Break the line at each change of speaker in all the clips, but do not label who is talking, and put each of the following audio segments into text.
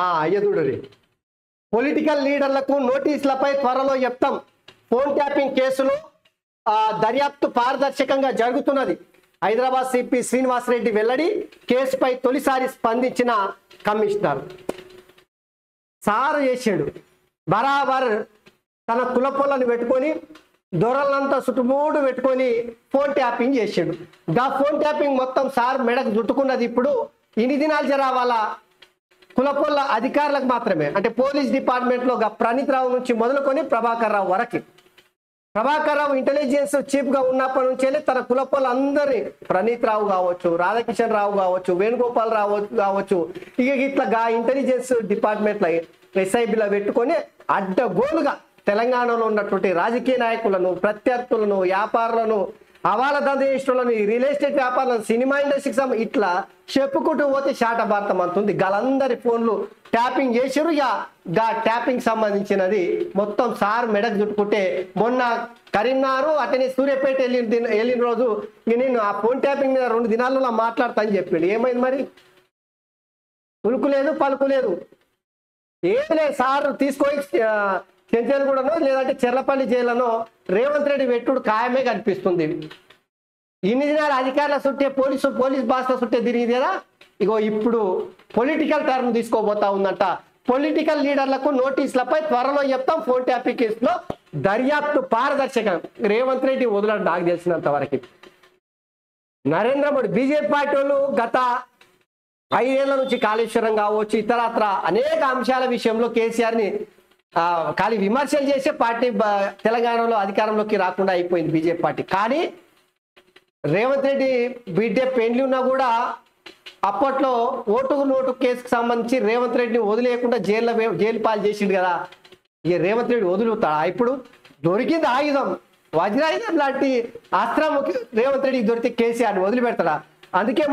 అయ్యదుడరి political లీడర్లకు నోటీసులపై త్వరలో చెప్తాం. Phone tapping కేసులో దర్యాప్తు పారదర్శకంగా జరుగుతున్నది. హైదరాబాద్ సిపి శ్రీనివాసరెడ్డి వెల్లడి. కేసుపై తొలిసారి స్పందించిన కమిషనర్. సారు చేసాడు బరాబర్ తన కులపొలను పెట్టుకొని దొరలంతా చుట్టుమూడు పెట్టుకొని ఫోన్ ట్యాపింగ్ చేసాడు. గా ఫోన్ ట్యాపింగ్ మొత్తం సార్ మెడకు చుట్టుకున్నది. ఇప్పుడు ఇన్ని దినాలు జరావాల కులపొల్ల అధికారులకు మాత్రమే, అంటే పోలీస్ డిపార్ట్మెంట్లో ప్రణీత్ రావు నుంచి మొదలుకొని ప్రభాకర్ రావు వరకు. ప్రభాకర్ రావు ఇంటెలిజెన్స్ చీఫ్ గా ఉన్నప్పటి నుంచే తన కులపొల్ల అందరి ప్రణీత్ రావు కావచ్చు, రాధాకిషన్ రావు కావచ్చు, వేణుగోపాల్ రావు కావచ్చు, ఇట్లా ఇంటెలిజెన్స్ డిపార్ట్మెంట్లో ఎస్ఐబిలో పెట్టుకొని అడ్డగోలుగా తెలంగాణలో ఉన్నటువంటి రాజకీయ నాయకులను, ప్రత్యర్థులను, వ్యాపారులను, అవాల దందేశ్వరులను, రియల్ ఎస్టేట్ వ్యాపారులను, సినిమా ఇండస్ట్రీకి ఇట్లా చెప్పుకుంటూ పోతే శాట భారతం అంటుంది. గాలందరి ఫోన్లు ట్యాపింగ్ చేసారు. గా ట్యాపింగ్ సంబంధించినది మొత్తం సార్ మెడకు చుట్టుకుంటే మొన్న కరీంనగర్ అటనే సూర్యాపేట వెళ్ళిన రోజు నేను ఆ ఫోన్ ట్యాపింగ్ మీద 2 దినాల్లో మాట్లాడతా అని చెప్పిండు. ఏమైంది మరి? ఉలుకు లేదు, పలుకు లేదు, ఏమి లేదు. సార్ తీసుకొని చెంచల్గూడనో లేదంటే చెర్లపల్లి జైలునో రేవంత్ రెడ్డి పెట్టుడు ఖాయమే కనిపిస్తుంది. ఇన్ని దినాలు అధికారుల చుట్టే పోలీస్ బాస్ల చుట్టే తిరిగింది కదా. ఇగో ఇప్పుడు పొలిటికల్ టర్మ్ తీసుకోబోతా ఉందంట. పొలిటికల్ లీడర్లకు నోటీసులపై త్వరలో చెప్తాం. ఫోన్ ట్యాపింగ్ కేసులో దర్యాప్తు పారదర్శకం. రేవంత్ రెడ్డి వదలడు నాకు తెలిసినంత వరకు. నరేంద్ర మోడీ బీజేపీ పార్టీ వాళ్ళు గత 5 ఏళ్ల నుంచి కాళేశ్వరం కావచ్చు, ఇతరత్ర అనేక అంశాల విషయంలో కేసీఆర్ని ఖాళీ విమర్శలు చేసే పార్టీ తెలంగాణలో అధికారంలోకి రాకుండా అయిపోయింది బీజేపీ పార్టీ. కానీ రేవంత్ రెడ్డి బిడ్డే పెండ్లి ఉన్నా కూడా అప్పట్లో ఓటుకు నోటు కేసుకు సంబంధించి రేవంత్ రెడ్డిని వదిలేయకుండా జైలు పాలు చేసిండు కదా. ఇక రేవంత్ రెడ్డి వదులుతాడా? ఇప్పుడు దొరికింది ఆయుధం, వజ్రాయుధం లాంటి అస్త్రం రేవంత్ రెడ్డికి దొరికితే కేసీఆర్ని వదిలిపెడతాడా? అందుకే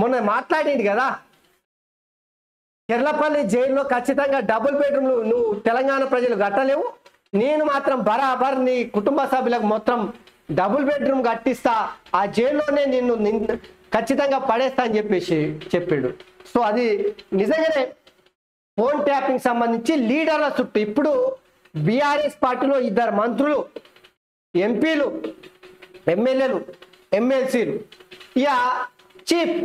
మొన్న మాట్లాడింది కదా, చెర్లపల్లి జైల్లో ఖచ్చితంగా డబుల్ బెడ్రూమ్లు నువ్వు తెలంగాణ ప్రజలు కట్టలేవు, నేను మాత్రం బరాబర్ నీ కుటుంబ సభ్యులకు మొత్తం డబుల్ బెడ్రూమ్ కట్టిస్తా, ఆ జైల్లోనే నిన్ను ఖచ్చితంగా పడేస్తా అని చెప్పాడు. సో అది నిజంగానే ఫోన్ ట్యాపింగ్ సంబంధించి లీడర్ల చుట్టూ ఇప్పుడు బీఆర్ఎస్ పార్టీలో 2 మంత్రులు, ఎంపీలు, ఎమ్మెల్యేలు, ఎమ్మెల్సీలు, ఇక చీఫ్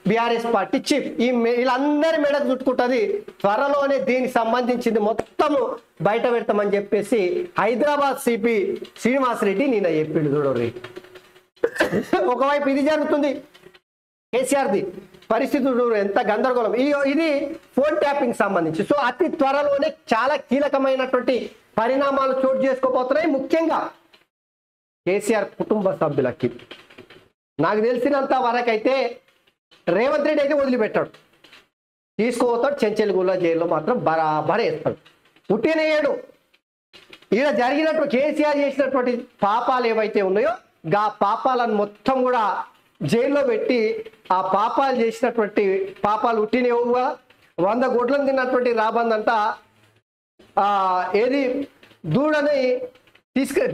బీఆర్ఎస్ పార్టీ చీఫ్ వీళ్ళందరి మెడకు చుట్టుకుంటుంది. త్వరలోనే దీనికి సంబంధించింది మొత్తము బయట పెడతామని చెప్పేసి హైదరాబాద్ సిపి శ్రీనివాసరెడ్డి నిన్న చెప్పిండు. చూడండి, ఒకవైపు ఇది జరుగుతుంది, కేసీఆర్ది పరిస్థితి ఎంత గందరగోళం. ఇది ఫోన్ ట్యాపింగ్ సంబంధించి. సో అతి త్వరలోనే చాలా కీలకమైనటువంటి పరిణామాలు చోటు చేసుకోబోతున్నాయి. ముఖ్యంగా కేసీఆర్ కుటుంబ సభ్యులకి నాకు తెలిసినంత వరకైతే రేవంత్ రెడ్డి అయితే వదిలిపెట్టాడు, తీసుకుపోతాడు చెంచెల్గూడ జైల్లో మాత్రం బరాబర్ వేస్తాడు. పుట్టినయ్యాడు ఈయన జరిగినట్టు కేసీఆర్ చేసినటువంటి పాపాలు ఏవైతే ఉన్నాయో గా పాపాలను మొత్తం కూడా జైల్లో పెట్టి ఆ పాపాలు చేసినటువంటి పాపాలు ఉట్టినవుగా 100 గుడ్లను తిన్నటువంటి రాబందంతా ఏది దూడని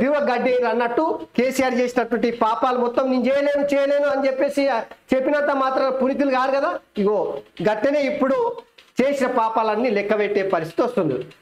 దివ గడ్డి అన్నట్టు కేసీఆర్ చేసినటువంటి పాపాలు మొత్తం నేను చేయలేను అని చెప్పేసి చెప్పినంత మాత్రం పునితులు కాదు కదా. ఇగో గట్టనే ఇప్పుడు చేసిన పాపాలన్నీ లెక్క పెట్టే పరిస్థితి వస్తుంది.